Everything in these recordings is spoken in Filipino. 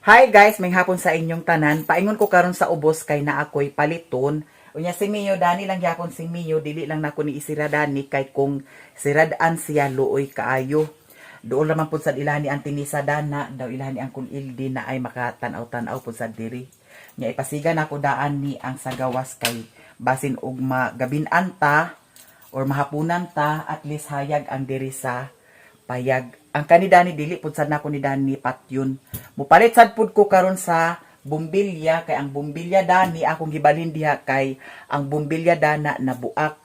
Hi guys, may hapon sa inyong tanan. Paingon ko karon sa ubos kay na ako'y paliton. Unya si Mio, Dani lang yapon si Mio, dili lang nako ni isira Dani kay kung siradaan siya luoy kaayo. Doon naman pud sa ilani ang tinisa dana, daw ilani ang kun ildi na ay makatanaw-tanaw pud sa diri. Nya ipasigan ako daan ni ang sagawas kay basin og magabin-an ta or mahapunan ta at least hayag ang diri sa payag. Ang kanidani dili pud sad nako ni Dani patyon. Mupalit sad pud ko karon sa bumbilya kay ang bumbilya dani akong gibalhin diha kay ang bumbilya dana nabuak.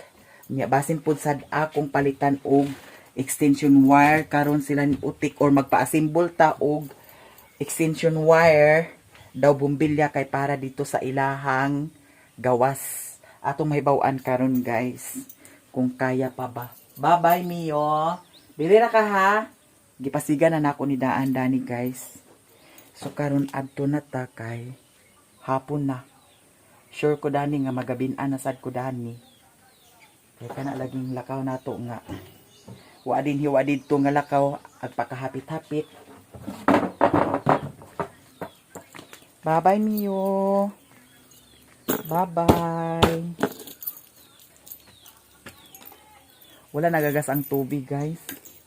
Nya basin pud sad akong palitan og extension wire karon sila ni utik or magpa-assemble ta og extension wire daw bumbilya kay para dito sa ilahang gawas. Atong mahibaw-an karon guys kung kaya pa ba. Bye-bye Mio. Bili na ka ha. Gipasigan na nako ni Daan Dani guys. So karon adto na ta kay hapon na. Sure ko Dani nga magabin-an na sad ko Dani. Kay kana laging lakaw nato nga. Wa din hiwa dito nga lakaw at pakahapit-hapit. Bye-bye Mio. Bye-bye. Wala nagagas ang tubig guys.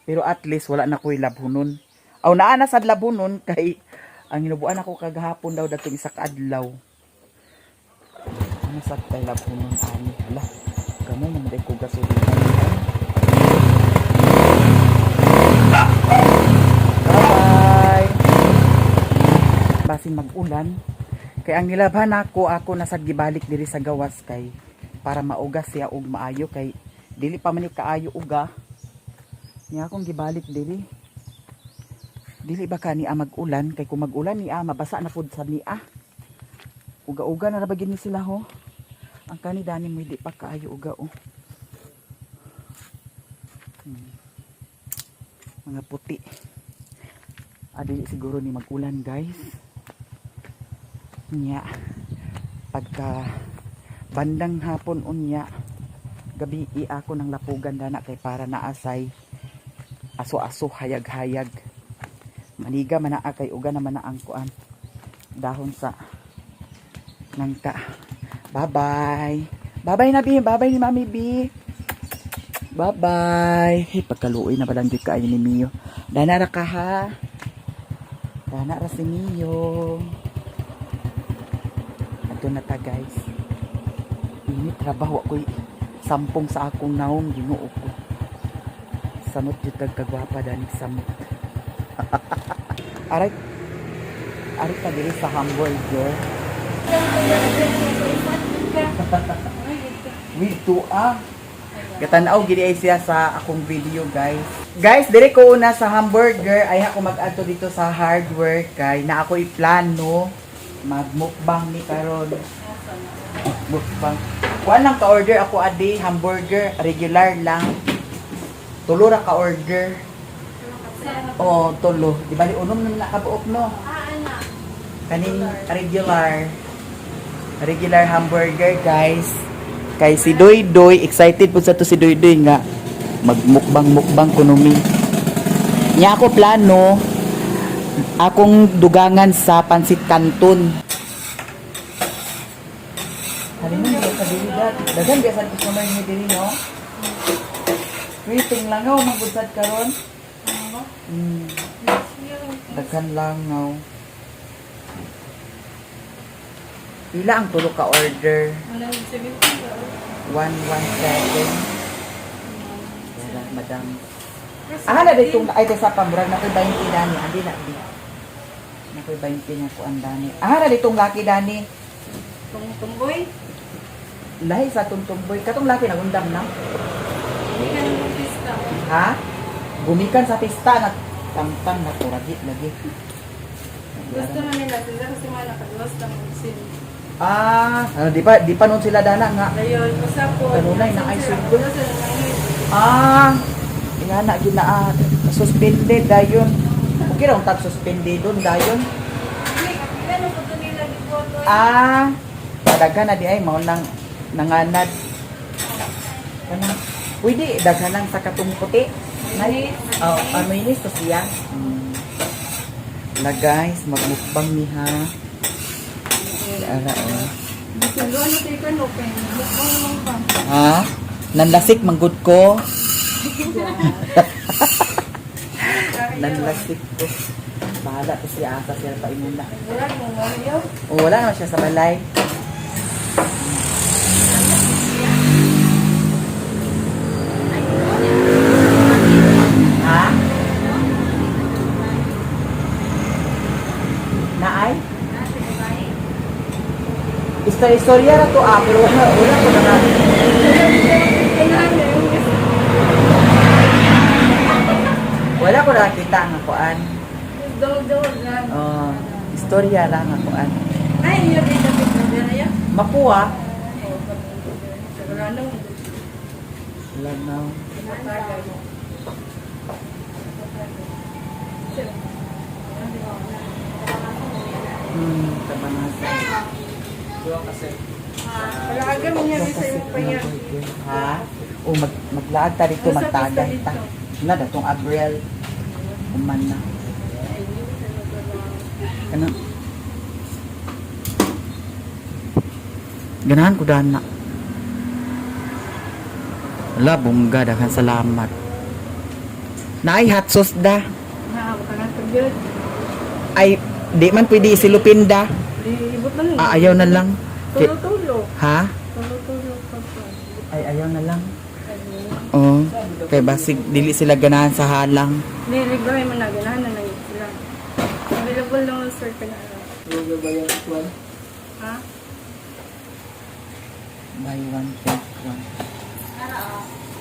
Pero at least wala na ko'y labhunon. Aw naa na sad labhunon kay ang hinubuan ako kagahapon daw datong isa ka adlaw. Ano sad kay labhunon ani? Hala. Gamay man day ko gasolina. Bye. Basin mag-ulan. Kay ang nilabhan ako na sad gibalik diri sa gawas kay para maugas siya og maayo kay dili pa man ni kaayo uga. Niya akong gibalik dili. Dili ba ka ni mag-ulan kay kung mag-ulan ni mabasa na pud sa niya. Uga-uga na rabagin ni sila ho. Ang kani Dani mo di pa kaayo uga oh. Mga puti. Dili siguro ni mag-ulan guys. Niya pagka bandang hapon unya gabi ako ng lapugan dana kay para naasay aso-aso hayag-hayag maniga man naa kay uga naman na ang kuan dahon sa nangka. Bye-bye. Bye-bye na Bi. Bye-bye ni Mami B. Bye-bye. Hey, pagkaluoy na balang di kaayo ni Mio. Dana ra ka ha. Dana ra si Mio. Ato na ta guys. Ini trabaho ako'y sampung sa akong naong Ginoo ko. Samot jud kag kagwapa Dani samot. Aray pa diri sa hamburger. With to Gatanaw gid ay siya sa akong video guys. Guys, diri ko una sa hamburger ay ako mag-adto dito sa hardware kay na ako'y plano magmukbang ni karon. Mukbang. Kuan lang ka-order ako adi hamburger regular lang. Tulo ra ka-order. Oh, tulo. Di ba unom na nakabuok no? Kaning regular hamburger guys. Kay si Doy Doy excited po sa to si Doy Doy nga magmukbang kunomi. Nya ako plano akong dugangan sa Pansit Canton. Halina mo sa bilidad. Dagan biasa customer ni diri no. Waiting lang ako magudsad karon. Dagan lang ngaw. Pila ang tulo ka order? 117. Madam. Na ditong ay sa pamurag na koy 20 Dani, andi na di. Na koy 20 na ko ang Dani. Na ditong laki Dani. Tumboy? Lahi sa tumboy. Katong laki na undam na. Gumikan ng pista. Ha? Gumikan sa pista na tangtang na turagit lagi. Gusto na nila sila kasi mga nakagawas ng sin. Di pa nun sila dana nga. Dayon, basta po. Kanunay na ay sundo. Basta na ngayon. Ingana ginaa suspended dayon. Okay ra untag suspended don dayon. Gano po ito nila giboto? Daghan na di ay mao nang nanganad. Kanang pwede daghan lang sa katong puti. Manis. Minis to siya. Na guys, magmukbang ni ha. Ara oh. Ano tayo ka no? Mukbang naman pa. Ha? Nanlasik manggod ko. Nanlasik ko. Bahala ko siya asa siya pa imuna. Wala mong Mario. O wala naman siya sa balay. Ha? Naay? Istorya na to pero wala ko na. Wala ko nakita ang kuan. Dog lang. Oh, istorya lang ang kuan. Ay, niya dito na yan. Makuha. Wala nang Wala na. Kabanasa. Palagan mo niya sa iyong payan. Ha? O maglaag ta dito, magtagay ta. Wala na itong Abriel. Uman na. Ano? Ganahan ko daan na. Wala, bungga. Dakan salamat. Naay hot sauce da. Naabot ka na ito yun. Ay, di man pwede isilupin da. Ibot na Ah, ayaw na lang. Tulo-tulo. Ha? Tulo-tulo pa pa. Ay, ayaw na lang. Oo. Kay basig, dili sila ganahan sa halang. Niligay mo na, ganahan na lang sila. Available lang ang sir ka na. Ha? Buy one, take one.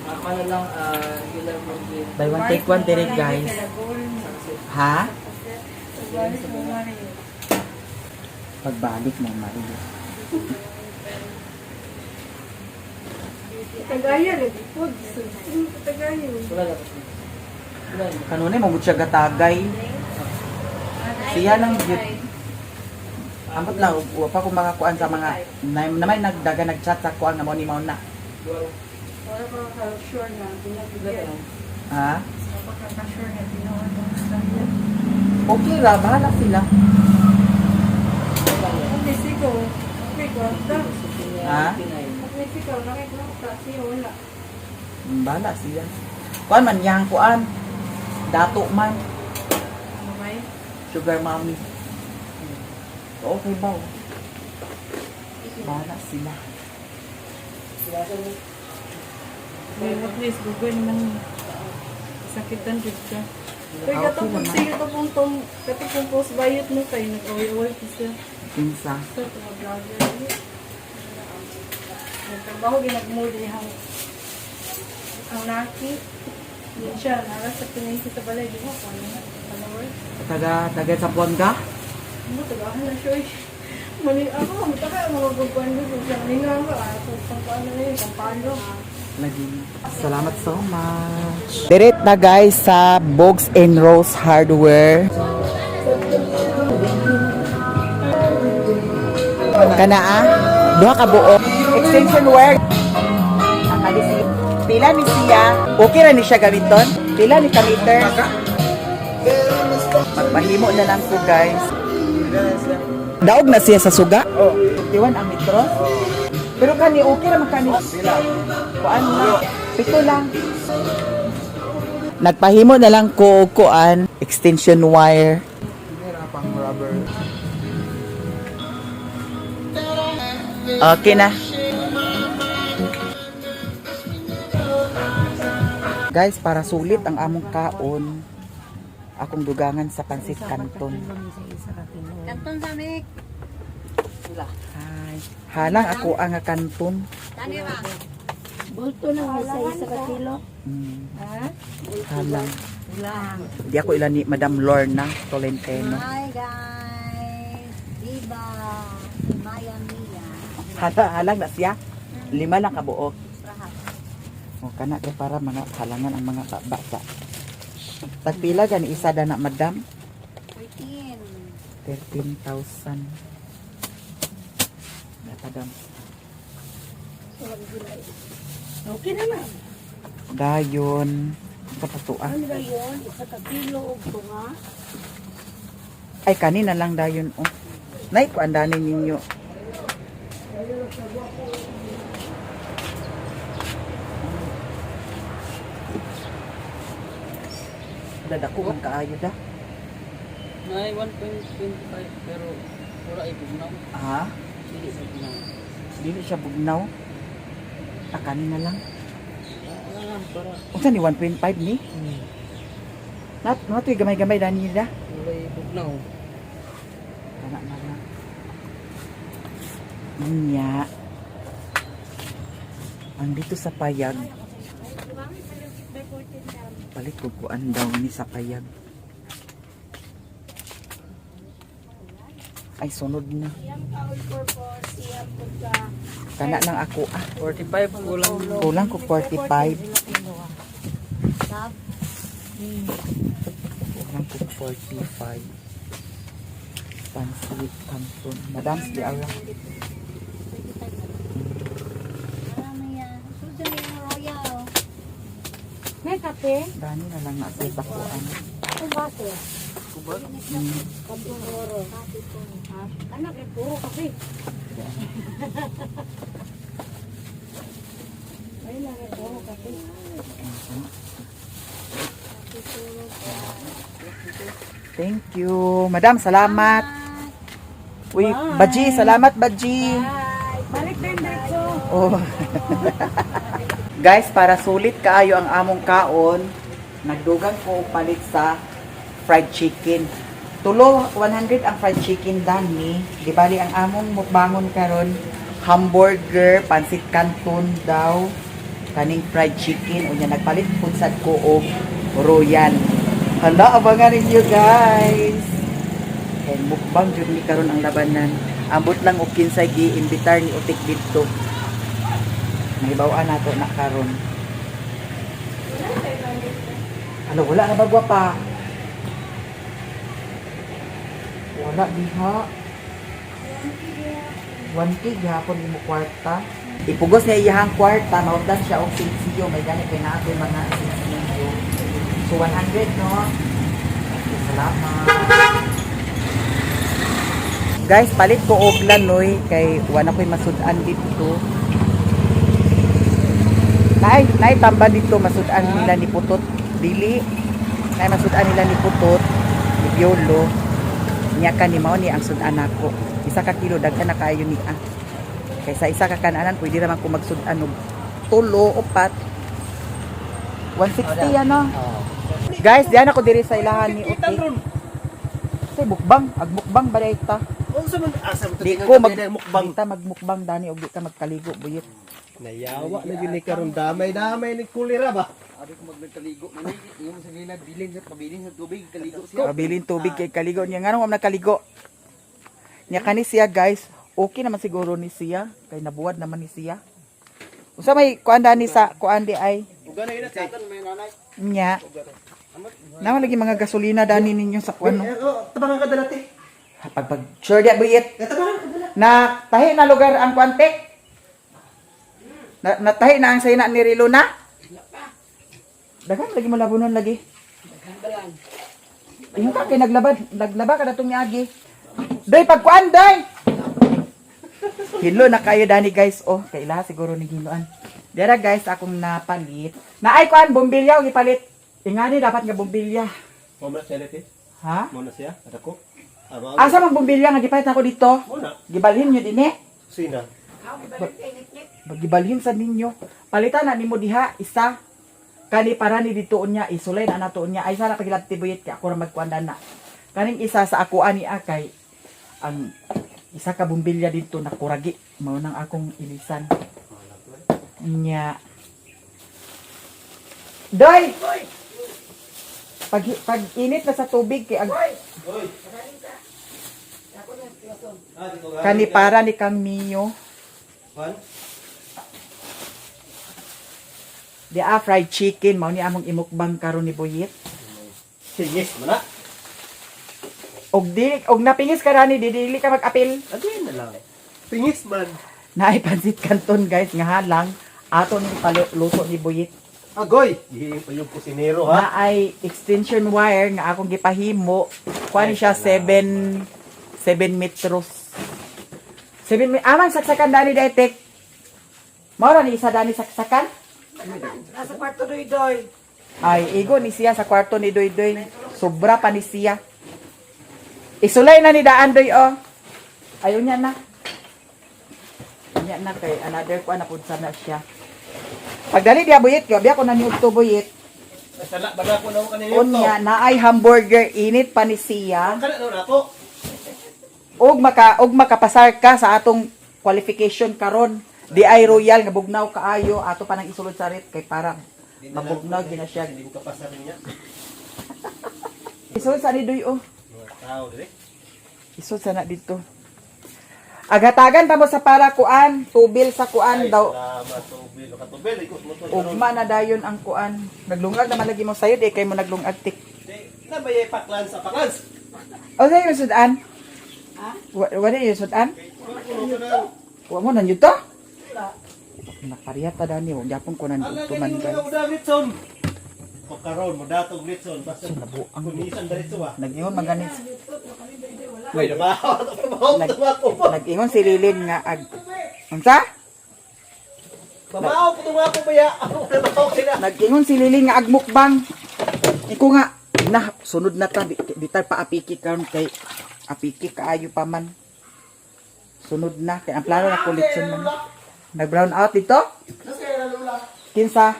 Ako na lang, ilan mo din. Buy one, take one direct, guys. Ha? Pagbalik mo, Mario. Tagaya, food. Tagaya. Wala na kasi. Wala na. Kanunay, mamut siya gatagay. Siya lang, ambot lang, wa pa kung makakuan sa mga, naman nagdaga, nagchat sa kuan na mo ni Mauna. Wala pa ka-sure na binabigyan. Ha? Wala pa ka-sure na binabigyan. Okay ra, bahala sila. Okay, sigo. Okay, ganda. Ha? Okay, sigo. Nakikita siya, wala. Bahala sila. Kuan man, yang kuan. Dato man. Okay? Sugar mommy. Okay ba? Bahala sila. Well, at least, gugay naman. Sakitan dito ka. Kaya Okay katapong naman. siya, katapong post bayot mo kayo, nag-away-away ko siya. Pinsa. Sa tumag-vlogger. Nagtrabaho, ginag-mood ang laki. Yun siya, naras sa pinay sa balay, di mo, kung ano, follower. Taga sa Buanga? Ano, tagahan na siya eh. Mali ako, mataka ang mga gagawin ko. Kung siyang lingaw ka, kung paano na yun, kung paano. Lagi. Salamat so much. Direct na guys sa Bogs and Rose Hardware. Kanaa, duha ka buok. Extension wire. Nakalisi. Pila ni siya. Okay ra ni siya gamiton. Pila ni ka-meter. Magpahimo na lang ko guys. Daog na siya sa suga? Oo. 51 ang metro? Pero kani okay ra man kani. Kuan na. Pito lang. Nagpahimo na lang ko og kuan extension wire. Pang rubber. Okay na. Guys, para sulit ang among kaon, akong dugangan sa pansit canton. Kanton sa Mick. Hi. Halang ako ang canton. Tani ba? Bulto na isa ka kilo. Ha? Halang. Lang. Di ako ilan ni Madam Lorna Tolentino. Hi guys. Diba? Maya Mia. Halang na siya. 5 lang kabuok. Rahat. O kana kay para mga halangan ang mga bata. Tagpila gani isa na Madam? 14. 13,000. Madam. Okay naman. Dayon. Kapatuan. Ano ba yun? Isa ka kilo o tunga. Ay, kanina lang dayon, oh. Nay, kuandanin ninyo. Dadako man kaayo da. Nay 1.25 pero pura ay bugnaw. Ha? Dili sa bugnaw. Dili siya bugnaw. Kanina lang. Wala lang para Unsa ni 1.5 ni? Natoy gamay-gamay dani da. pura bugnaw. Kana na lang. Nya. Ang dito sa payag. Balik ko kuan daw ni sa payag. Ay sunod na. Kana lang ako 45 kulang. Kulang ko 45. Sab. Kulang ko 45. Pansit kanton. Madam si Ara. Marami yan. Susan yung royal. May kape? Dani na lang nasa takuan. Ang baso. Kabong oro. Anak, eh, puro kape. Ay, lang, eh, puro kape. Thank you. Madam, salamat. Uy, Baji, salamat Baji. Balik din dito. Oh. Guys, para sulit kaayo ang among kaon, nagdugang ko og palit sa fried chicken. Tulo 100 ang fried chicken dani. Di bali ang among mukbangon karon hamburger, pansit canton daw, kaning fried chicken unya nagpalit pud sad ko og royal. Hala, abangan ninyo guys. Kay mukbang jud ni karon ang labanan. Ambot lang og kinsay gi-imbitar ni Utik dito. Nahibaw-an nato na karon. Ano, wala na ba gwapa? Wala diha. 1K gihapon mo kwarta. Ipugos niya iyahang kwarta, maundan siya og sinsiyo, may ganit kay nato mga sinsiyo. So 100 no. Salamat. Guys, palit ko og lanoy kay wala ko'y masud-an dito. Nay tamba dito masud-an nila ni Putot. Dili. Nay masud-an nila ni Putot, ni Piolo. Nya kan ni mao ni ang sud-an nako. Isa ka kilo daghan na kaayo ni ah. Kaysa isa ka kananan pwede ra man ko magsud-an og tulo upat. 160 ano? Guys, diyan ako diri sa ilahan ni Utik. Say mukbang, agmukbang ba ta? Unsa man asa mo Di tingnan ko mukbang. Di ta magmukbang dani og di ka magkaligo buyit. Nayawa na gyud ni karon damay-damay ni kulira ba? Abi ko magkaligo man ni yung sa gilid bilin sa pabilin sa tubig kaligo siya. Pabilin tubig kay kaligo niya. Nga nung nakaligo. Nya kani siya guys, okay naman siguro ni siya. Kay nabuwad naman ni siya. Usa may kuan dani sa kuan di ay Uga na ina satan may nanay. nya. Naman lagi mga gasolina dani ninyo sa kuan no. Tabangan ka dalati. Pag sure dia buyit. Tabangan ka dala. Na tahi na lugar ang kuantek. Natahi na ang sayna ni Rilo na. Dagan lagi mo labunon lagi. Ingon ka kay naglaba ka datong niagi. Day pagkuan day. Hilo na kayo dani guys. Oh, kay ilaha siguro ni ginuan. Dira guys akong napalit. Na ay kuan bombilya og ipalit. Ingani dapat nga bombilya. Mo na siya dito. Ha? Mo na siya. Ada ko. Asa mang bombilya nga gipalit ako dito? Mo na. Gibalhin nyo dinhi. Sina. Gibalhin sa ninyo. Palitan na nimo diha isa. Kani para ni dito niya isulay na nato niya ay sana pagilati buyet kay ako ra magkuandan na. Kaning isa sa ako ani akay ang isa ka bombilya dito na kuragi mao nang akong ilisan. Nya. Doy. Pag init na sa tubig kay kani para ni Kang Mio. Juan. Di fried chicken mao ni among imukbang karon ni Buyit. Sige, mana? Og napingis ka rani dili ka mag-apil. Again na lang. Pingis man. Naay pansit canton guys nga halang ato ni paluto ni Buyit. Agoy! Hihing pa yung kusinero ha. Na ay extension wire nga akong gipahimo. Kuha ni siya 7 metros. 7 metros. Amang saksakan dani daytek. Mao ra ni isa dani saksakan? Nasa kwarto doy-doy. Ay, igo ni siya sa kwarto ni Doy Doy. Sobra pa ni siya. Isulay na ni Daan Doy, oh. Ayaw niya na. Niya na kay another ko na punsa na siya. Pagdali dia buyit, gabi ako na niyo to buyit. Sala, baga ko na ako kanina Unya na ay hamburger init pa ni siya. Kana na ako. Og makapasar ka sa atong qualification karon. Di ay royal nga bugnaw kaayo ato pa nang isulod sa rit kay para mabugnaw gina siya. Hindi ko kapasarin niya. Isulod sa ni Doy, oh. Mga tao dire. Isulod sa na dito. Agatagan pa mo sa para kuan, tubil sa kuan daw. Salamat tubil, katubil ikot mo to. Ugma na dayon ang kuan. Naglungag naman lagi mo sayo, di kay mo naglungag tik. Na ba yung paklan sa paklans? O sa'yo yung sudan? Ha? Wala yung sudan? Wa mo nan to? Nakariyata dani, huwag yapon ko nan Ala tuman gani guys. mo daw litson. O karon mo datog litson basta Nabuang. kunisan diretso ba. Nag-ingon maganis. Ay, namahaw ako. Nag-ingon si Lilin nga unsa? Mamahaw ko tunga ko baya. Namahaw sila. Nag-ingon si Lilin nga agmukbang. Iko nga na sunod na ta di tayo paapiki karon kay apiki kaayo pa man. Sunod na kay ang plano na collection man. Nag-brown out dito? Kinsa?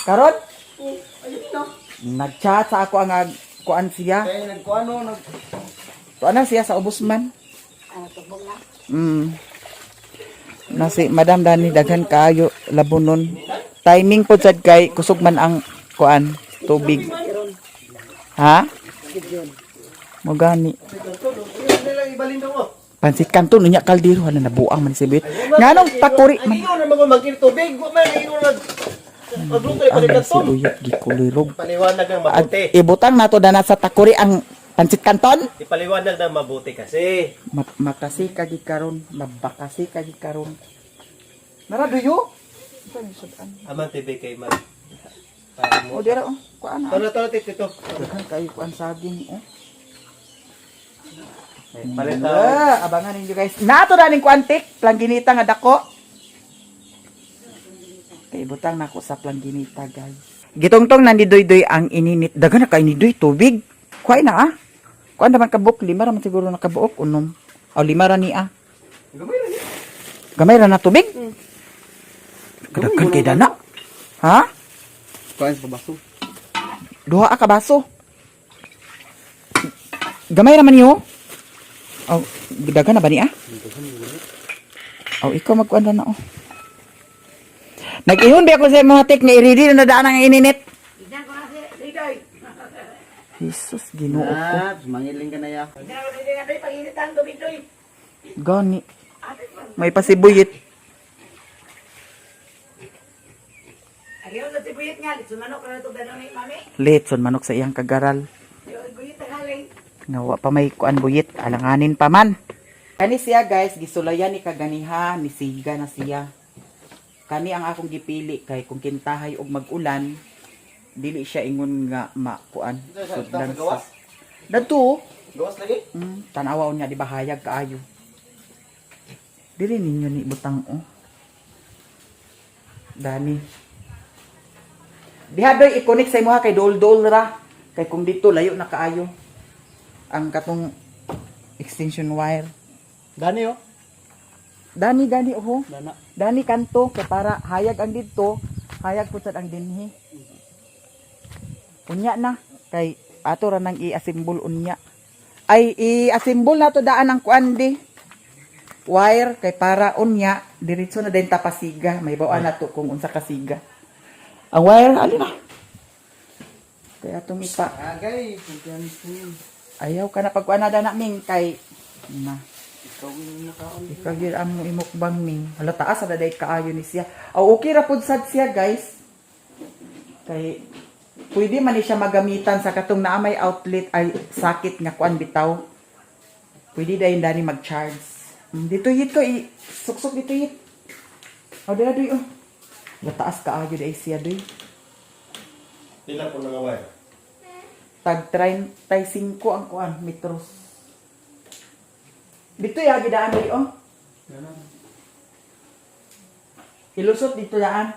Karon? Nag-chat sa ako ang kuan siya. Kaya nagkuano, Kuan siya sa ubos man. Nasi Madam Dani daghan kaayo labunon. Timing po sad kay kusog man ang kuan tubig. Ha? Mo gani. Nila ibalin daw mo. Pansit kanto nunya kaldero hala nabuang man si Bit. Nganong takuri Ay, man. iyo na mga magkitubig. Wa man iyo na. Magluto Ang ay si palikanton. Uyat gikulirog. Paliwanag ng Ag, mabuti. ibutang nato dana sa takuri ang pansit kanton. Ipaliwanag ng mabuti kasi. Makasi kagi karon, mabakasi kagi karon. Nara duyo? Amang TV kay man. O dira oh, kuan na. Tono tito. Daghan kayo kuan saging oh. Palit Abangan ninyo guys. Nato na ning kuantik, plangginita nga dako. Kay butang nako sa plangginita guys. Gitongtong nandi doy-doy ang ininit. Daghan na kay ni doy tubig. Kuan na ah. Kuan naman kabuk, 5 ra man siguro nakabuok unom. O 5 ra ni ah. Gamay ra na tubig. Kadaghan kay dana. Ha? kuan sa baso. Duha ka baso. Gamay ra man niyo. Oh, gidagan na ba niya? Oh, ikaw magkuan na oh. Nag-ihon ba ako sa mga tek na i-ready na daan ang ininit? Jesus, Ginoo ko. Mangiling ka na ya. Gani. May pasibuyit. Litson manok sa iyang kagaral. Nawa pa may kuan buyit, alanganin pa man. Kani siya guys, gisulayan ni kaganiha, ni siga na siya. Kani ang akong gipili kay kung kintahay og mag-ulan, dili siya ingon nga makuan. Sudlan sa. Dadto, Gawas lagi. tanawa niya di ba hayag kaayo. Dili ninyo ni butang oh. Dani. Diha doy i-connect sa imuha kay dol-dol ra. Kay kung dito layo na kaayo ang katong extension wire. Dani oh. Dani oh. Dana. Dani kanto kay para hayag ang dito, hayag pud sad ang dinhi. Unya na kay ato ra nang i-assemble unya. Ay i-assemble nato daan ang kuan di. Wire kay para unya diretso na din tapasiga, may bawaan nato kung unsa kasiga. Ang wire ali na. Kay atong ipa Agay, ayaw ka na pagkuan na naming kay na ikaw yung nakaon. ikaw yun ang imukbang ning hala taas sa daday kaayo ni siya. Okay ra pud sad siya guys. Kay pwede man ni siya magamitan sa katong naa may outlet ay sakit nga kuan bitaw. Pwede dayon dani mag-charge. Dito yit ko suksok dito yit. O dira doy oh. Hala taas kaayo day siya doy. Pila po nga wire? Tag 35 ang kuan metros. Dito ya gidaan diri oh. Ilusot dito daan.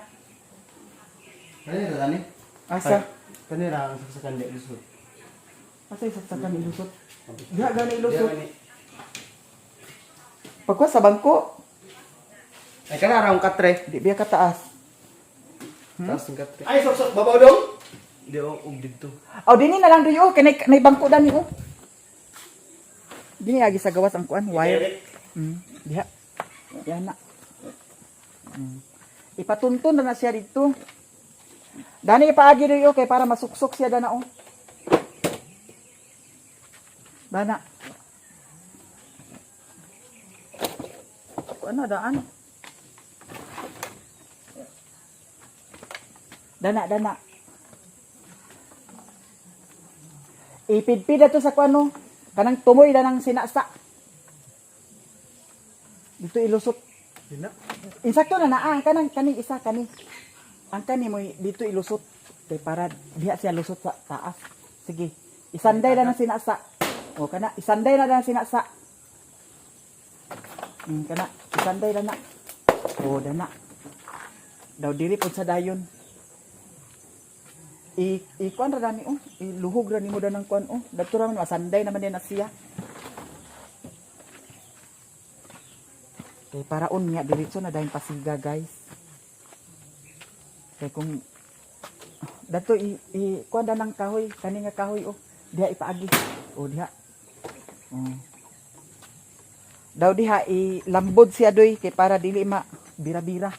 Kanina tani? Asa? Kanina ang saksakan di lusot. Asa isaksakan ilusot? Diha gani ilusot. Pagkuha sa bangko, Ay kana ra ang katre. di biya ka taas. Taas ng katre. Ay sok babaw dong. Di og dito. Oh, dini na lang diyo kay nay bangko dani oh. Dini agi sa gawas ang kuan wire. Diha. Yan na. Ipatuntun na siya dito. Dani ipaagi diyo kay para masuksok siya dana oh. Dana. Ano daan? Dana. Ipidpid na to sa kuano. Kanang tumoy na ng sinasa. Dito ilusot. Dina. Insakto na naa. Kanang isa kani. Ang kani mo dito ilusot. Kay para diha siya lusot sa taas. Sige. Isanday na ng sinasa. O kana. Isanday na ng sinasa. Kana. Isanday na. O dana. Daw diri pod sa dayon. Kuan ra dani oh, iluhog ra nimo danang kuan oh. Dadto ra man masanday naman din na siya. Kay paraon niya diretso na dayon pasiga guys. Kay kung dadto kuan danang kahoy, kani nga kahoy oh, diha ipaagi. Oh diha. Oh. Daw diha ilambod siya doy kay para dili ma bira-bira.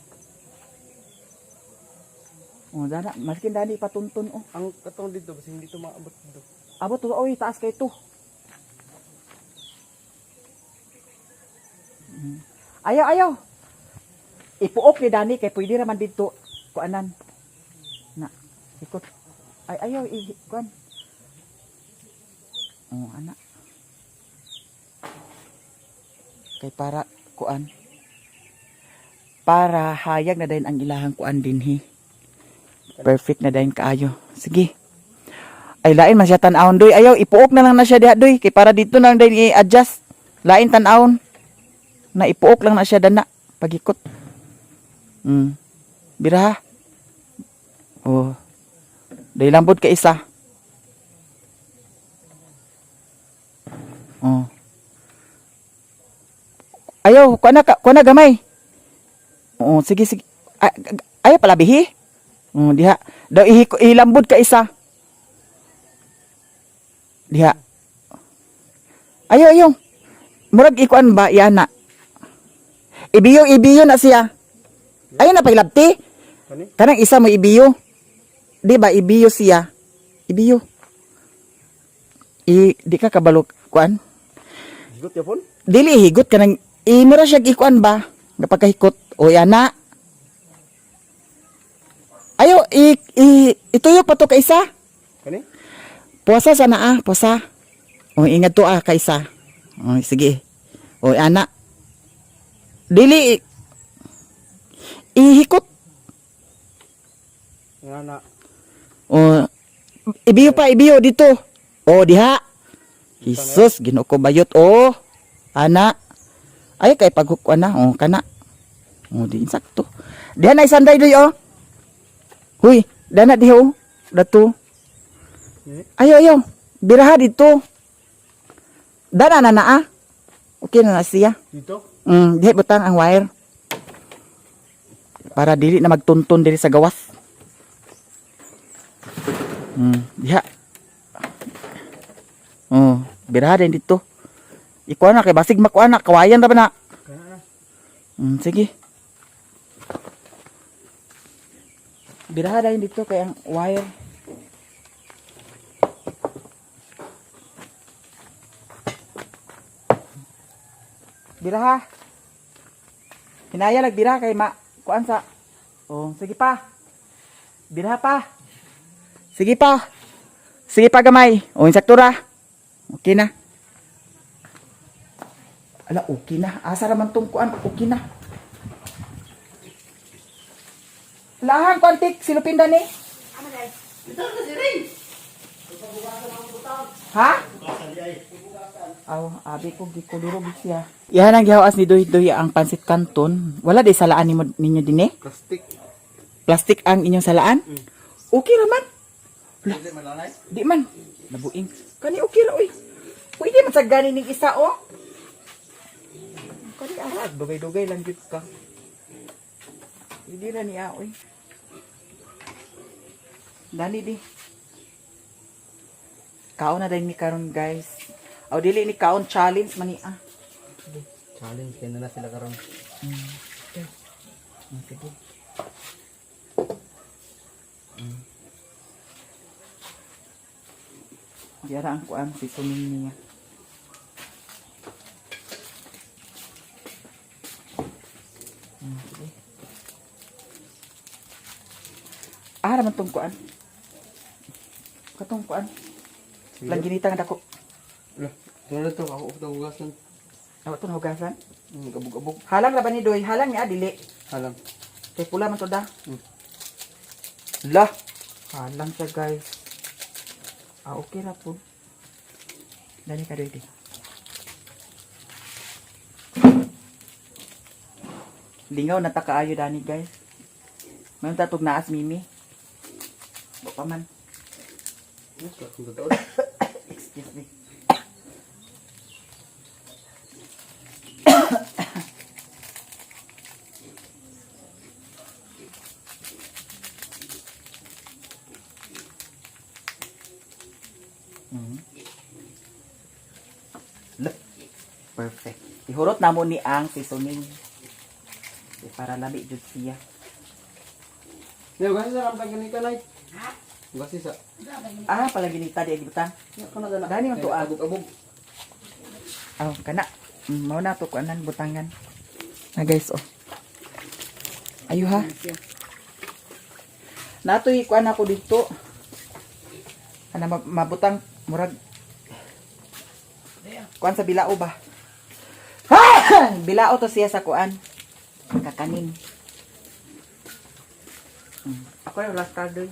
Oh, dana, maskin dani patuntun oh. Ang katong dito kasi hindi to maabot dito. Abot to, oy, taas kay to. Ayaw. Ipuok ni Dani kay pwede raman dito kuanan. Na, ikot. Ay ayaw kuan. Oh, ana. Kay para kuan. Para hayag na din ang ilahang kuan dinhi. Perfect na dahin kaayo. Sige. Ay, lain man siya tan-awon, doy. Ayaw, ipuok na lang na siya diha, doy. Kay para dito na lang dahin i-adjust. Lain tan-awon. Na ipuok lang na siya dana. Pagikot. Bira ha. Oh. Dahi lambod ka isa. Oh. Ayaw, kuha na gamay. Oo, sige. Ayaw pala bihi. Diha. Daw ihilambod ka isa. Diha. Ayaw. Murag ikuan ba yana. Ibiyo na siya. Ayaw na pailabti. Kanang isa mo ibiyo. Di ba ibiyo siya. Ibiyo. Di ka kabalo kuan. Higot yapon? Dili higot kanang mura siya ikuan ba. Napagkahikot. O yana. Ayo, ituyo pa to kaisa. Kani? Puasa sana puasa. O, ingat to kaisa. O, sige. O, ana. Dili, ihikot. Nga na. O, ibiyo dito. O, diha. Jesus, Ginoo ko bayot. O, ana. Ay, kay pagkukuan na. O, kana. O, di insakto. Diha na isanday doy, o. Huy, dana diho, dato. Ayaw. Biraha dito. Dana na. Okay na siya. Dito? Diha butang ang wire. Para dili na magtuntun diri sa gawas. Diha. Oh, biraha din dito. Ikuha na kay basig makuha na, kawayan ra ba na? Sige. Biraha dahil dito kay ang wire. Biraha. Hinaya lag biraha kay kuan sa. Oh, sige pa. Biraha pa. Sige pa gamay. Oh, insaktura. Okay na. Ala, okay na. Asa raman tong kuan, okay na. Lahan kontik silupin dani. Ha? Aw, abi ko gikulurog siya. Yan ang gihawas ni Doy ang pansit canton. Wala di salaan ninyo din eh? Plastic. Plastic ang inyong salaan? Okay raman. Hindi malalay. Di man. Nabuing. Kani okay ra oy. Pwede man sa gani ning isa oh. Kani arag dugay-dugay lang jud ka. Hindi ra niya oy. Dani di. Kaon na din ni karon guys. Aw dili ni kaon challenge man ni ah. Challenge kaya na sila karon. Okay. Sige. Diara ang kuan si sumin niya. Sige. Ah, naman tong kuan. Katong kuan. Lang ginitang dako. Lah, tulad to ako ug hugasan. Awa to hugasan. Gabog-gabog. Halang ra ba ni Doy? Halang ni dili. Halang. Kay pula man to da. Hmm. Lah. Halang siya guys. Ah, okay ra po. Dali ka Doy di. Lingaw na ta kaayo dani guys. Mayroon tatog naas mimi. Ba pa man. Yes, kung totoo. Excuse me. Look. Perfect. Ihurot na mo ni ang seasoning. Para lami jud siya. Yo, kasi sa rampa gani ka nay. Kasi sa. Ah, pala ginita di gibutan. Ya, kana dala. Gani man to, ah. Abog-abog. Oh, kana. Mao na to kuanan butangan. Na guys, oh. Ayo ha. Natoy kuan ako dito. Ana mabutang murag kuan sa bilao ba? Ha! Bilao to siya sa kuan. Kakanin. Ako yung last card doon.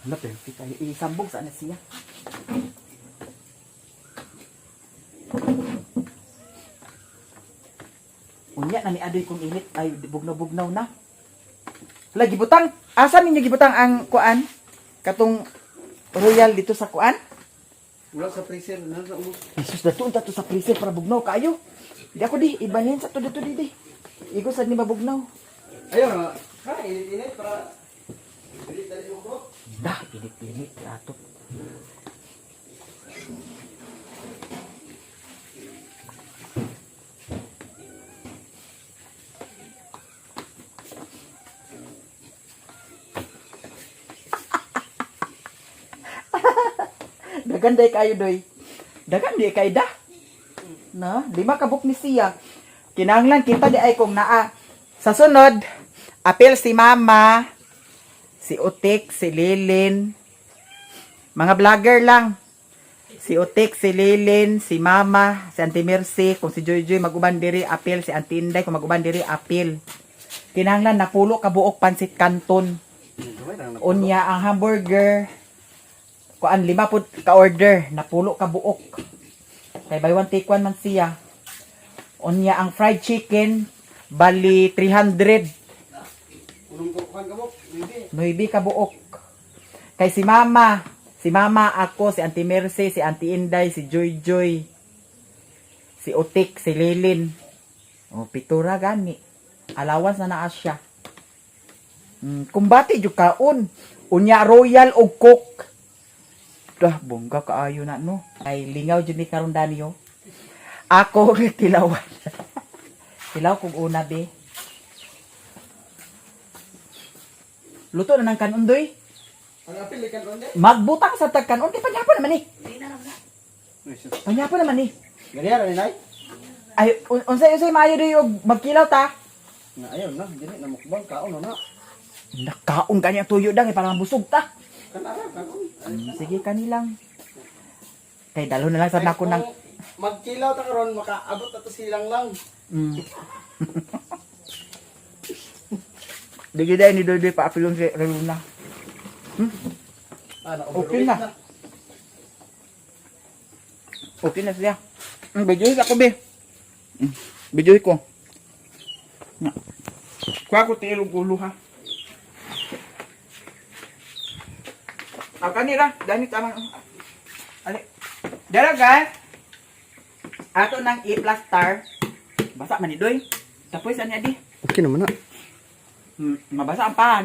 Ano perfect kayo. Isambog saan na siya. Unya na ni adoy kong init. Ay, bugnaw-bugnaw na. Lagi butang. Asan ninyo gibutang ang kuan? Katong royal dito sa kuan? Wala sa freezer na sa ubos. Jesus, dato to sa freezer para bugnaw kayo. Di ako di, ibahin sa to dito di. Igo sa ni mabugnaw. Ayun na. Ha, init para dali mo ko. Dah, pilit-pilit. Dato. Dagan day kayo doy. Dagan day kay da. Na, 5 kabuk ni siya. Kinahanglan kita di ay kung naa. Sa sunod, apel si Mama, si Utik, si Lilin. Mga vlogger lang. Si Utik, si Lilin, si Mama, si Auntie Mercy, kung si Joy Joy maguban diri apel, si Auntie Inday kung maguban diri apel. Kinahanglan napulo ka buok pansit canton. Unya ang hamburger kuan 5 pud ka order, napulo ka buok. Kay buy one take one man siya. Unya ang fried chicken bali 300. Unong ko kan kabok. Hindi. 9 ka buok. Kay si Mama, ako, si Auntie Mercy, si Auntie Inday, si Joy Joy, si Utik, si Lilin. O pitura gani. Allowance na naa siya. Kumbati jud kaon. Unya royal og cook. Dah, bongga kaayo na, no? Ay, lingaw dyan ni karon Danio. Ako, tilawan. Tilaw kong una, be. Luto na ng kanon, doy. Ang apil ikan ronde. Magbutang sa tagkanon. Di, panyapon naman, eh. Panyapon naman, eh. Ganyan ni nay. Ay, unsay maayo, doy, og magkilaw, ta. Na ayon na, dili na mukbang kaon na. Nakaon kanya tuyo dang, eh, parang busog, ta. Kanara kaon. Sige, kanilang. Kay, dalo na lang sa nako ng magkilaw ta karon makaabot na to silang lang. Mm. Digiday ni Doy pa apilong si Reluna. Okay na. Okay na siya. Bidyuhin ako, be. Bidyuhin ko. Kuha ko tilog ulo, ha. Ang kanira, dahil tamang... Ali. Dara, guys. Ato ng i-plaster. Basa man ni Doy. Tapos, ano di? Okay naman na. Mabasa ang pan.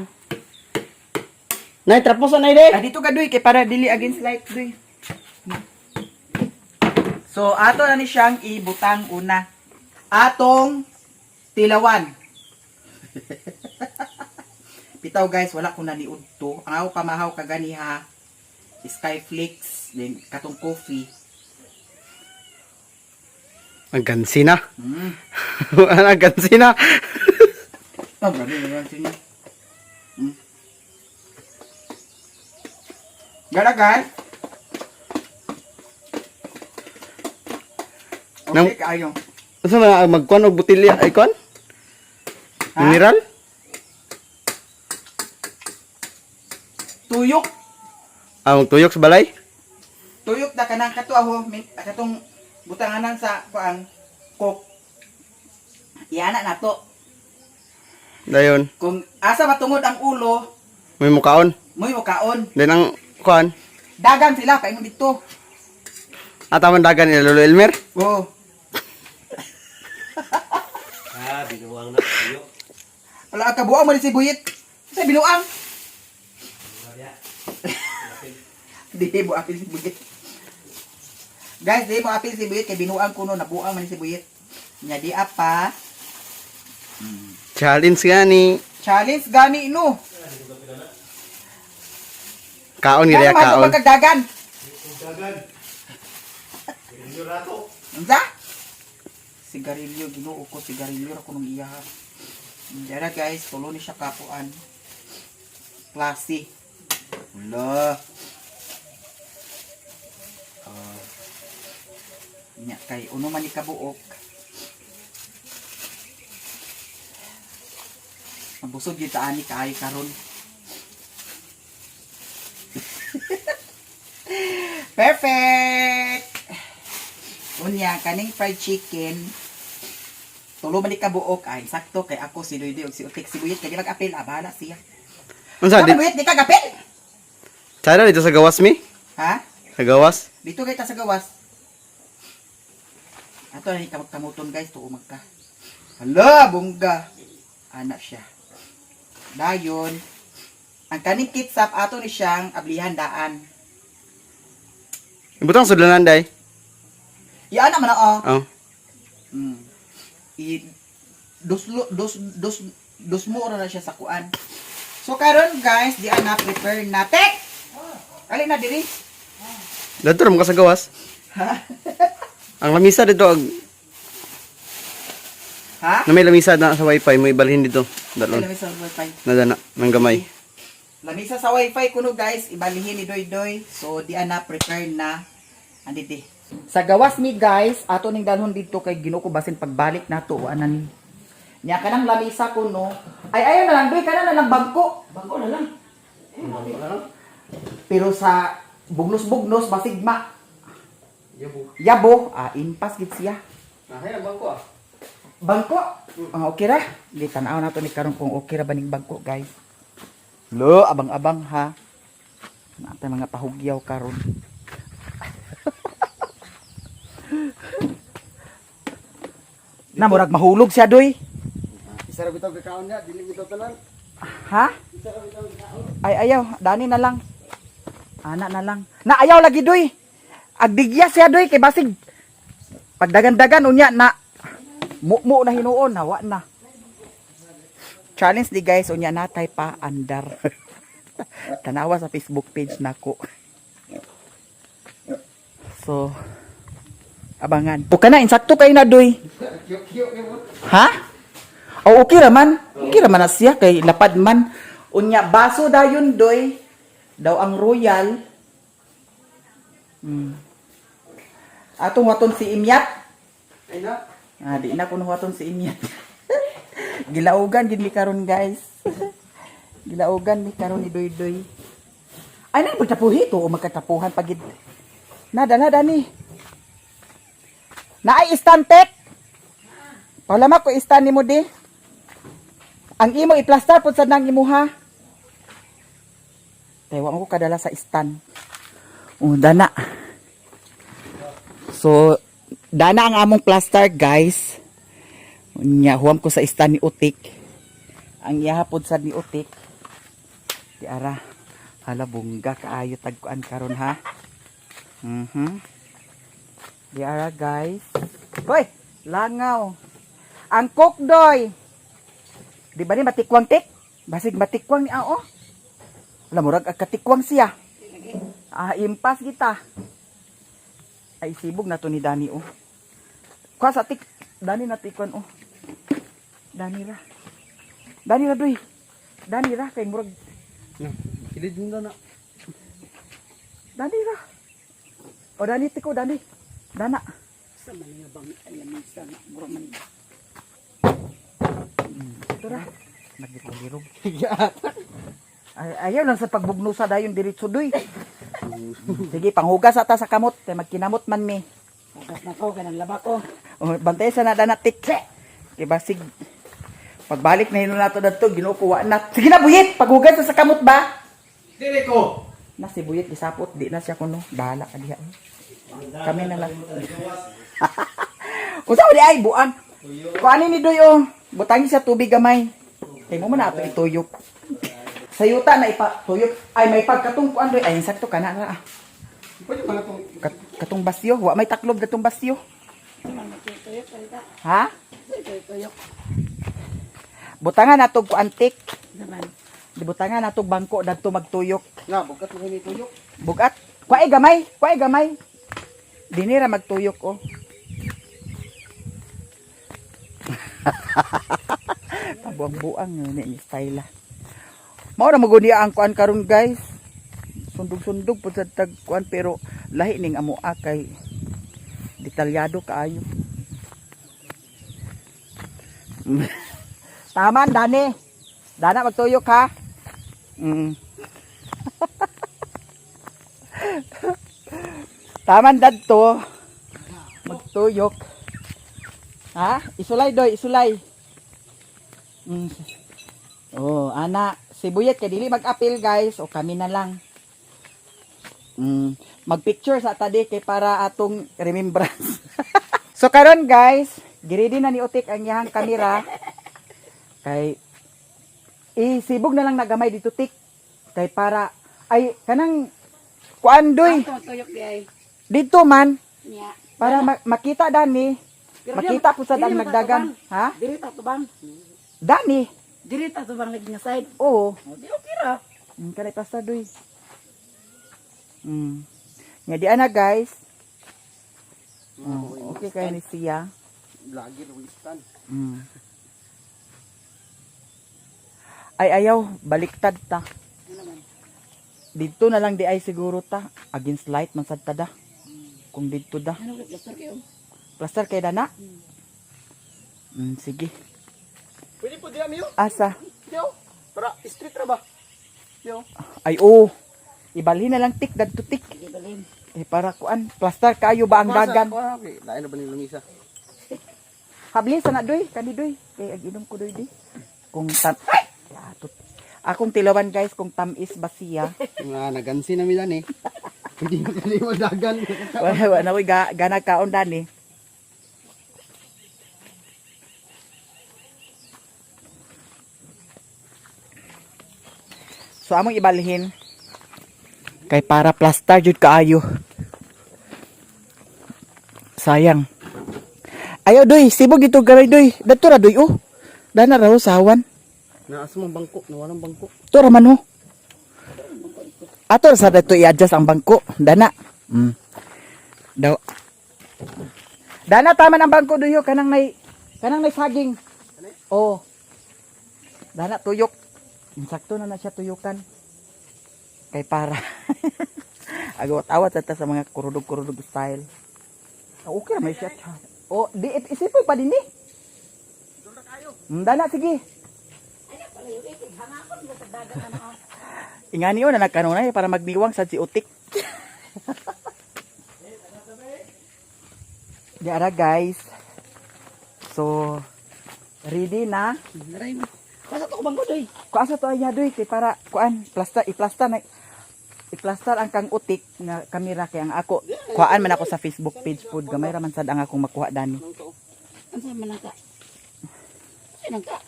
Nay, trapos na ide. Ah, dito ka, Doy, kay para dili against light, Doy. So, ato na ni siyang ibutang una. Atong tilawan. Bitaw guys, wala ko naniud to. Ang ako kamahaw kaganiha, Skyflakes, then katong coffee. Ang gansina. Mm. Ang gansina. Oh, grabe naman siya. Gara guys. Okay, kaayo. Asa na magkuan og botelya ay kon? Ha? Mineral? Tuyok. Ang tuyok sa balay? Tuyok na kanang kato aho, katong butanganan sa kuang coke. Iana na to. Dayon, Kung asa matungod ang ulo, may mukaon. mo'y mukaon. Then ang kuan, Dagan sila kaingon dito. ataman dagan ni Lolo Elmer. Oh. Binuwang na tuyok. Wala ka buang mo ni si Buyit. Sa binuang. Di mo apil si Buyit. Guys, di mo apil si Buyit kay binuang kuno nabuang man ni si Buyit. Nya di apa. Challenge gani. Challenge gani no. Kaon ni Rea Kaya kaon. magkagdagan. Unsa? Sigarilyo, ginoo ko sigarilyo ra kunong iya. Dara guys, tulo ni siya kapuan. Klase. Wala. Nya kay uno man ni kabuok. Mabusog gyud ta ani kaayo karon. Perfect! Unya, kaning fried chicken, tulo man ni kabuok, ay sakto kay ako si Doydoy og si Utik si Buyit kay di mag-apil, abala siya. Unsa Ano di? Buyit, di ka gapil? Chara dito sa gawas mi? Ha? Sa gawas? Dito kay ta sa gawas. Ato na ni kamot-kamuton guys, tuo magka. Hala, bongga. Anak siya. Dayon, ang kaning kitsap ato ni siyang ablihan daan. Ibutang sudlanan day. Iyan naman na oh. Oh. Dos mo na siya sa kuan. So karon guys, di ana prepare na tek. Ali na diri. Dito ram ka sa gawas. Ang lamisa dito ag Ha? na may lamisa na sa wifi mo ibalhin dito. Dalon. Lamisa sa wifi. Na dana ng gamay. Lamisa sa wifi kuno guys, ibalihin ni Doydoy. So di ana prepare na anditi. Sa gawas mi guys, ato ning dalhon dito kay Ginoo ko basin pagbalik nato anan. Nya kanang lamisa kuno. Ay ayo na lang Doy, kana na lang bangko. Bangko na lang. Pero sa bugnos-bugnos basigma. Yabo, impas gid siya. Nahay ang bangko ah. Bangko? Okay ra. Di tanaw na to ni karon kung okay ra baning bangko, guys. Lo, abang-abang ha. Naatay mga pahugyaw karon. Na murag mahulog siya, Doy. Isa ra bitaw kakaon niya, dili bitaw tanan. Ha? Ay ayaw, dani na lang. Ana na lang. Na ayaw lagi, Doy. Agdigya siya, Doy, kay basig pagdagan-dagan unya na mumu na hinuon, hawa na. Challenge di guys, unya natay pa andar. Tanawa sa Facebook page nako. So, abangan. O kana, insakto kayo na, Doy. Ha? O okay raman. Okay raman na siya, kay lapad man. Unya, baso dayon, Doy. Daw ang royal. Atong waton si Imyat. Ay na. Di na kuno waton si Imyat. Gilaugan gid mi karon guys. Gilaugan mi karon ni Doy-Doy. Ay na magtapuhi to o magkatapuhan pagid. Nada ni. Naay istantek. Palama ko istan nimo di. Ang imo i-plaster pud sad nang imuha. Tewa mo ko kadala sa istan. Dana. So, dana ang among plaster, guys. Nya huwam ko sa istan ni Utik. Ang ihapod sad ni Utik. Di ara. Hala bungga kaayo tagkuan karon ha. Di ara, guys. Hoy, langaw. Ang kokdoy. Di ba ni matikwang tik? Basig matikwang ni ao. Alam mo, katikwang siya. Impas kita. Ay, sibog na to ni Dani, oh. Kwa sa tik, Dani na tikwan, oh. Dani ra, doy. Dani ra, kay murag. Kilid mo na. Dani ra. O, Dani, tiko, Dani. Dana. Sa mga bang alamin sa buraman. Ito ra. Nagdikong-dirog. Ayaw lang sa pagbugnusa dayon diretso doy. Sige, panghugas ata sa kamot. Kaya magkinamot man mi. Hugas na ko, kanang laba ko. Bantay sa nadana tikse. Kaya basig. Pagbalik na hinuon nato dito, ginukuha na. Sige na, Buyit. Paghugas sa kamot ba? Dili ko. Na si Buyit, isapot. Di na siya kuno. Bahala ka diha. Kami na lang. Kung saan di ay, buang. Kung ano ni Doy, oh. Butangi sa tubig gamay. Kaya mo man na ito ituyok. Sa yuta na ipatuyok. Ay, may pagkatungkuan doy. Ay, sakto ka na na. Pwede pa na itong... Katong basyo. Wa may taklob datong basyo. Tuyok, palita. Ha? Tuyok. Butangan natog ku antik. Naman. Di butangan natog bangko dadto magtuyok. Nga, bukat mo kami tuyok. Bugat. Kuay gamay. Dinira magtuyok, oh. Tabuang-buang ni style. Mao na maguni ang kuan karon, guys. Sundog-sundog pud sa tagkuan pero lahi ning amo kay detalyado kaayo. Taman Dani. Dana magtuyok ha. Taman dadto. Magtuyok. Ha? Isulay doy, isulay. Oh, ana, si Buyet kay dili mag-appeal, guys. O kami na lang. Mag-picture sa tadi kay para atong remembrance. So karon, guys, giredi na ni Utik ang iyang kamera. Kay isibog na lang nagamay dito, Tik. Kay para ay kanang kuan doy. Tuyok di ay. Dito man Niya. para makita Dani. Makita po sa ang nagdagan. Ha? Diri ta tubang. Dani. Diri ta tubang lagi nga side. Oo. Di okay ra. Kanay pasta doy. Nga di ana, guys. Okay kayo ni siya. Lagi rin istan. Ay ayaw, baliktad ta. Dito na lang di ay siguro ta. Against light man sad ta da. Kung dito da. Ano ka plaster kayo? Plaster kay Dana? Sige. Pwede po diya miyo? Asa? Diyo. Para street ra ba? Diyo. Ay oo. Ibalhin na lang tik, dadto tik. Di balin. Para kuan, plaster kayo ba ang dagan? Lain na ba nilang isa? Habli sana doy, kani doy. Kay aginom ko doy di. Kung tam akong tilawan, guys, kung tamis ba siya. Nga, nagansi na milan eh. Hindi mo kali magdagan. Wala na ko'y ganag kaon Dani. So among ibalhin kay para plaster jud kaayo. Sayang. Ayo doy, sibog dito garay doy. Dadto ra doy, oh. Dana raw sawan. Naasa mong bangko, nawalang bangko. To ra man, oh. Ato sa dito i-adjust ang bangko. Dana. Daw. Dana tama ang bangko doyo kanang may saging. Oh. Dana tuyok. Insakto na siya tuyukan. Kay para. Agawat-awat sa mga kurudog-kurudog style. Okay, may shot. Oh, di isipoy pa din ni. Dana, sige. Ingani yun na nagkanunay para magdiwang sa si Utik. Diara guys. So, ready na. Naray mo. Basta to kubang ko doy. Kuasa to ay doy kay para kuan i-plaster ang kang Utik nga kamera kay ang ako. Kuan man ako sa Facebook page pod gamay ra man sad ang akong makuha dani. Ansa man ka? Sinang ka?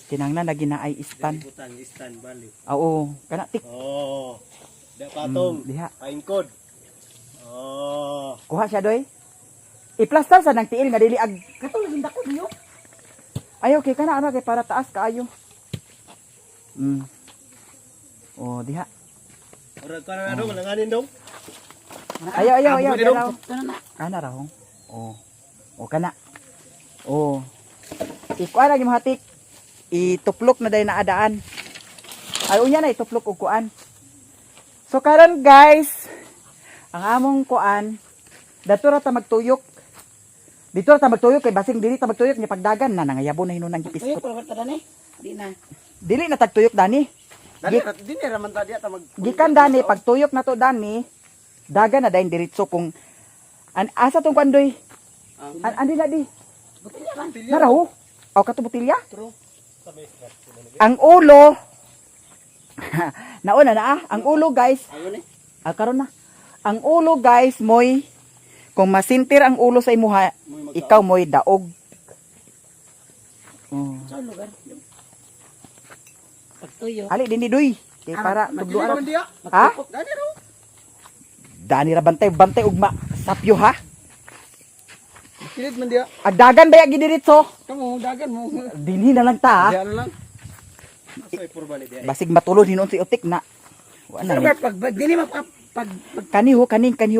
Kinanglan na ginaay stand. Butang stand bali. Oo, kana tik. Oh. Da patong. Diha. Paingkod. Oh. Kuha siya doy. I-plaster sa nang tiil nga dili ag katulad dako niyo. Ayo kay kana ana kay para taas kaayo. Oh, diha. Ora ka na dong langanin dong. Ayaw. Amo ni dong. Dalaw. Kana ra hong. Oh. O kana. Oh. Ikuan lagi mo hatik. Ituplok na day naadaan. Ay unya na ituplok og kuan. So karon guys, ang among kuan dato ra ta magtuyok. Dito ra ta magtuyok kay basing dili ta magtuyok nya pagdagan na nangayabo na hinunang Tuyo gipiskot. ko ta dani. Di na. Dili na tagtuyok dani. Dali dinhi ra man ta diha ta mag Gikan dani pagtuyok na to dani, dagan na dayon diretso kung asa tong kandoy. Andi na di. Butilya man. Naraw. Aw kato botilya? True. Ang ulo nauna na ang ulo guys. Ayo ni. Karon na. Ang ulo guys moy kung masintir ang ulo sa imuha, ikaw moy daog. Oh. Sa lugar. Pagtuyo. Ali dinhi duy. Kay para tugduan. man diha. Ha? Dali ro. Dani ra bantay ugma sapyo ha. Kilid man diha. Agdagan ba gidiritso? Kamo dagan mo. Dinhi na lang ta. Diha na lang. Asa ipurba ni diha. Basig matulod hinon si Utik na. Wala Pero ni. pag dili pag Kaniho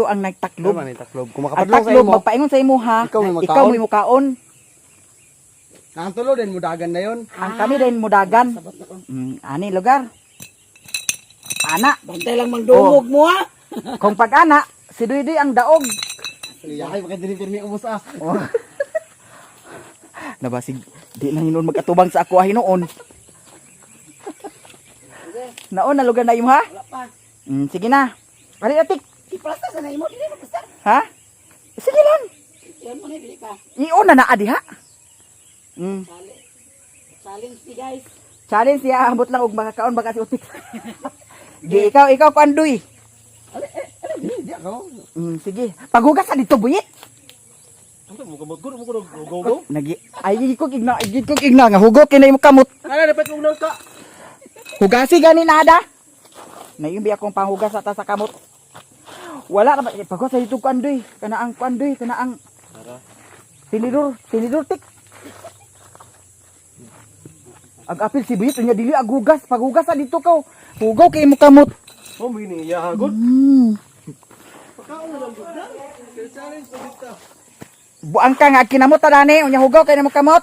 ang nagtaklob. Naman ni taklob. Kung Ang makapadlong sa taklob imo. magpaingon sa imo ha. Ikaw may Ikaw mukaon. may mukaon. Ang tulo din mo dagan na yon. Ang kami din mudagan. sabot na ko. Ani lugar. Ana. Bantay lang mangdumog mo ha. Kung pag ana, si Duydoy ang daog. Yahay baka dili pirmi ubos ah. Oh. Nabasig di na hinon magatubang sa ako hinoon. Naon na lugar na imo ha? Wala pa. Sige na. Ali atik. Iplasta sa na imo dili mo basta. Ha? Sige lang. Yan mo ni dili ka. Iuna na adi ha. Challenge ni guys. Challenge siya ambot lang og makakaon baka si Utik. Di ikaw Pandoy. Di ako. Sige. Paghugas sa dito buyit. Ano mo kamot ko go. Nagi ay gigkog igna nga hugok kini mo kamot. Ana dapat mo nang ka. Hugasi gani nada. Nayumbi akong panghugas ata sa kamot. Wala na paghugas sa dito Pandoy. Kana ang tinidor tik. Ag apil si buyit nya dili ag hugas paghugas sa dito ka. Hugaw kay mo kamot. Oh mini iya hagod. Pagkaon na lang gud. Challenge pa dito. Buang ka nga kinamot tadani unya hugaw kay mo kamot.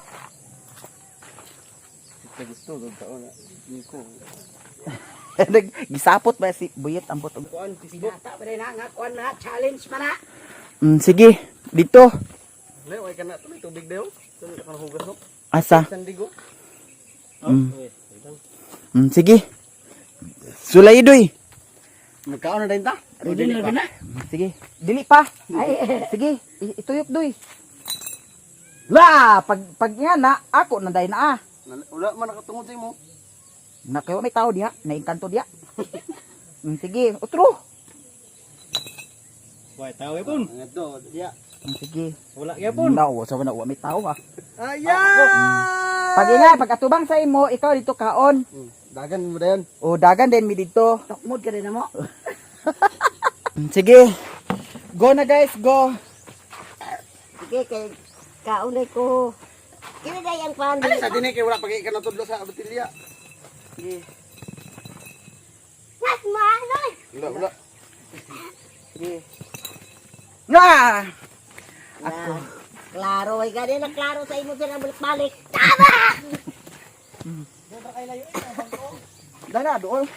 Gusto gud taon na. Niko. Gisapot ba si buyit ambot og. Kuan Facebook. Nata ba na nga kuan na challenge man na. Sige, dito. Lay way kana tubig dayo. Tuloy ka hugas no. Asa? Sandigo. Sige. Sulay doy. Magkaon na din ta. Ready na. Sige. Dili pa. Ay, sige. Ituyok doy. La, pag nga na, ako na day na ah. Wala man nakatungod sa imo. Na kayo may tao diha, naingkanto diha. Sige, utro. Way tawe pun. Ngadto diya. Sige. Wala gyapon. No, sa wala may tao ha. Ayan. Pag nga, pag atubang sa imo, ikaw dito kaon. Dagan mo dayon. O dagan din mi dito. Tokmod ka din na mo. Sige. Go na guys, go. Sige, kay kaunay ko. Kaya day ang pan. Ano sa dinay kay wala pagi ka natudlo sa botilya. Sige. Mas manoy. Wala. Sige. Na! Ako. Klaro, ay gani na klaro sa imo sila balik-balik. Tama! Dana, doon.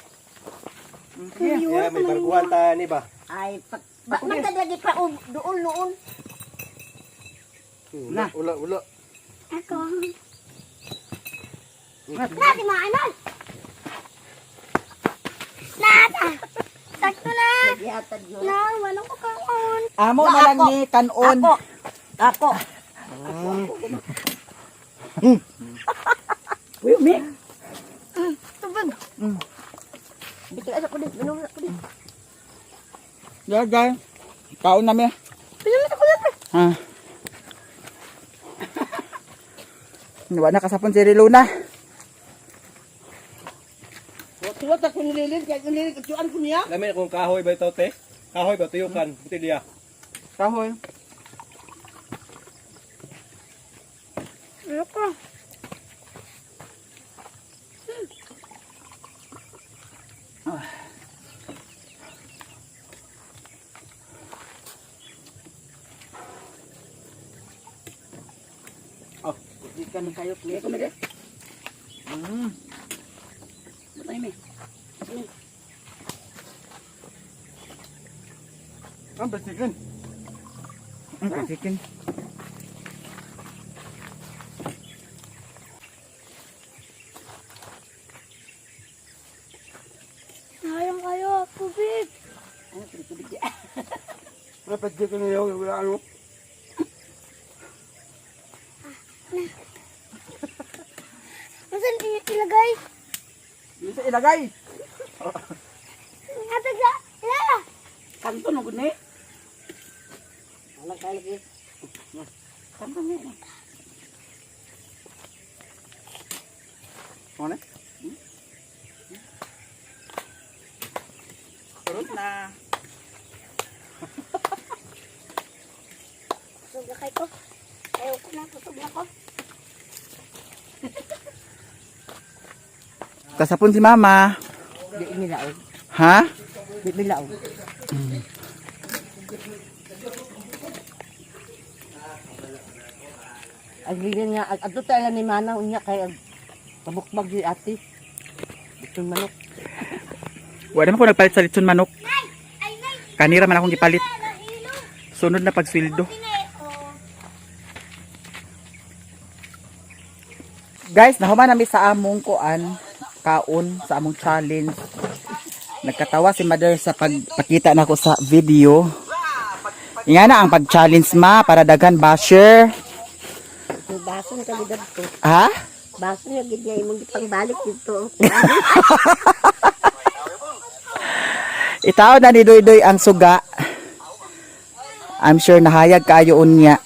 Yeah, may barguhan ta ni ba. Ay, pag man ka lagi pa doon noon. Na. Wala. Ako. Nati maanon. Nata. Sakto na. Yatad yun. Na, walang ko kaon. Amo na lang ni kanon. Ako. Uy, mi. Tubig. Dito ako din. Minum ako din. Gagay. Kaon na mi. Pinamit ako lang. Ha. Wala na kasapon si Riluna. Tuwat ako nililin. Kaya nililin. Kacuan ko niya. Lamin akong kahoy ba ito, te? Kahoy ba? Tuyukan. Butilya. Kahoy. Ako. Hindi ka na kayo. Kaya ko na din. Matay mi. Ang basikin. Kasikin. Sayang kayo. Tubig. Dapat di ko na yung wala ano. Masan ilagay? Isa ilagay. Atag sa. Ilala. Kanto no gud ni. Anak kayo lagi. Kanto ni. Ano? Turun na. Kusog na kayo ko. Ayaw ko na. Kusog na ko. Kasapon si Mama. Di milaog. Ha? Di milaog. Ang lilin nga. Ato tayo ni Mana. Unya kay kabukbag di ate. Itong manok. Wala naman ko nagpalit sa litson manok. Kanira man akong gipalit. Sunod na pagsweldo. Guys, nahuman namin sa among kaon, sa among challenge. Nagkatawa si Mother sa pagpakita na ko sa video. Nga na ang pag-challenge ma para daghan basher. Ito baso na kami dito. Ha? Baso niya ganyan imong gipangbalik dito. Itaw na ni Doy ang suga. I'm sure nahayag kayo unya.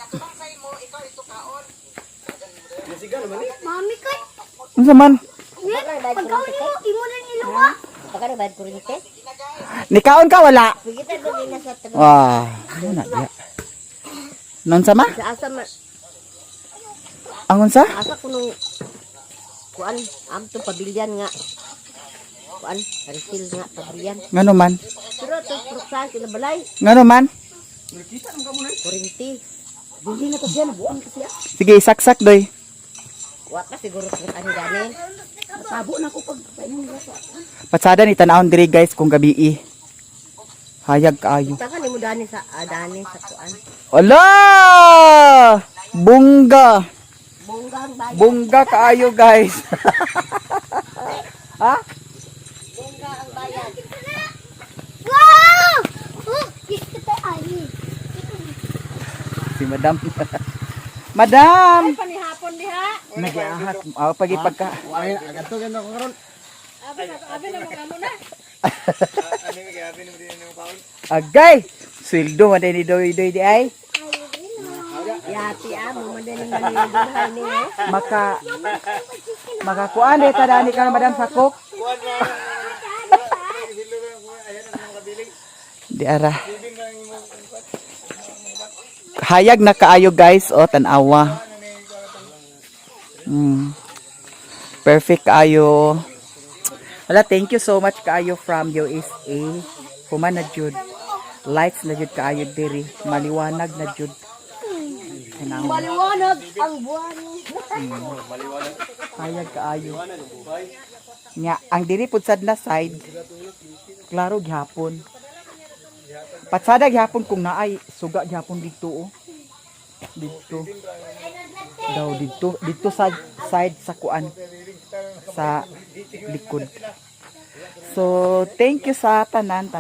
Mami kay. Unsa man? Pagkaw niyo. Imo na niluwa. Pagkano bayad kuryente? Nikaon ka wala? Pagkita doon na sa taga. Wah, ano na diya? Non sama? Sa asa Angon sa? asa kuno kuan amto pabilyan nga. Kuan refill nga pabilyan. Ngano man? Pero to pruksan sila balay. Ngano man? Kuryente. Bili na to diyan buang kasi. Sige, saksak doy. Wa ka siguro kung ano gani. Matabo na ko pag paingon sa. Patsada ni tanawon diri guys kung gabi. Hayag kaayo. Saka ni mo dani sa kuan. Ala! Bungga! Bonggang bayan. Bungga kaayo guys. Ha? Bongga ang bayan. Wow! Oh, gusto tayo ani. Si Madam. Madam! Panihapon diha. Nag-ahas. Pagi pagka. Ay, aganto ganda ko karon. Abi na magamo na. Ano nga gabi mo din ng paul? Agay! Sweldo man ni Doy di ay. Yati mo madaling nalibuhay ni. Makakuan de tadani ka Madam Sakok. Di ara. Hayag na kaayo guys, o tanawa. Perfect kaayo. Wala, thank you so much kaayo from USA. Human na jud. Lights na jud kaayo diri. Maliwanag na jud. Tanawa. Maliwanag ang buwan. Hayag kaayo. Nya, ang diri pud sad na side. Klaro gihapon. Patsada gihapon kung naay suga gihapon dito oh. Dito. Daw dito sa side sa kuan sa likod. So, thank you sa tanan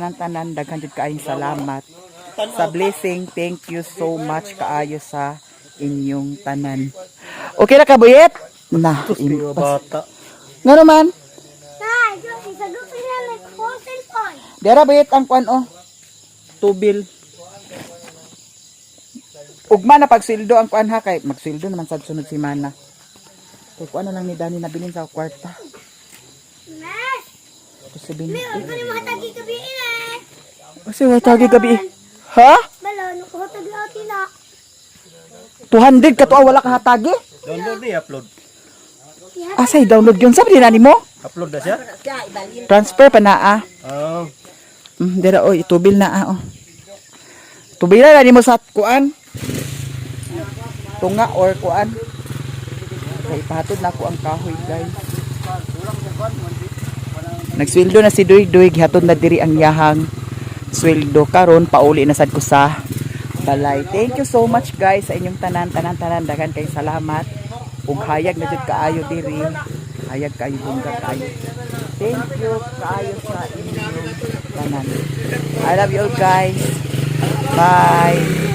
daghan jud kaayong salamat. Sa blessing, thank you so much kaayo sa inyong tanan. Okay ra ka buyet? Na, Mga bata. nga naman, Tay, isagot sila like whole cellphone. dera buyet ang kuan oh. Tubil. Ugma na pagsildo ang kuan ha kay magsildo naman sa sunod semana. Kay kuan na lang ni Dani nabilin sa kwarta. Mas, Ito sabihin. meron ko ni mahatagi gabi eh. Kasi watagi gabi. Ha? Balon, ko hatagi ati na. 200 ka to wala ka hatagi? Download ni upload. Asay download yun sabi dinani mo? Upload na siya? Transfer pa na ah. Ah. Dera oy tubil na ah oh. Tubil na ni mo sa kuan. Tunga or kuan. Kay pahatod na ako ang kahoy guys. Nagsweldo na si Duy gihatod na diri ang yahang sweldo karon pauli na sad ko sa balay. Thank you so much guys sa inyong tanan dagan kay salamat. Ug hayag na jud kaayo diri. Hayag kaayo bungga kaayo. Thank you kaayo sa inyong tanan. I love you all guys. Bye.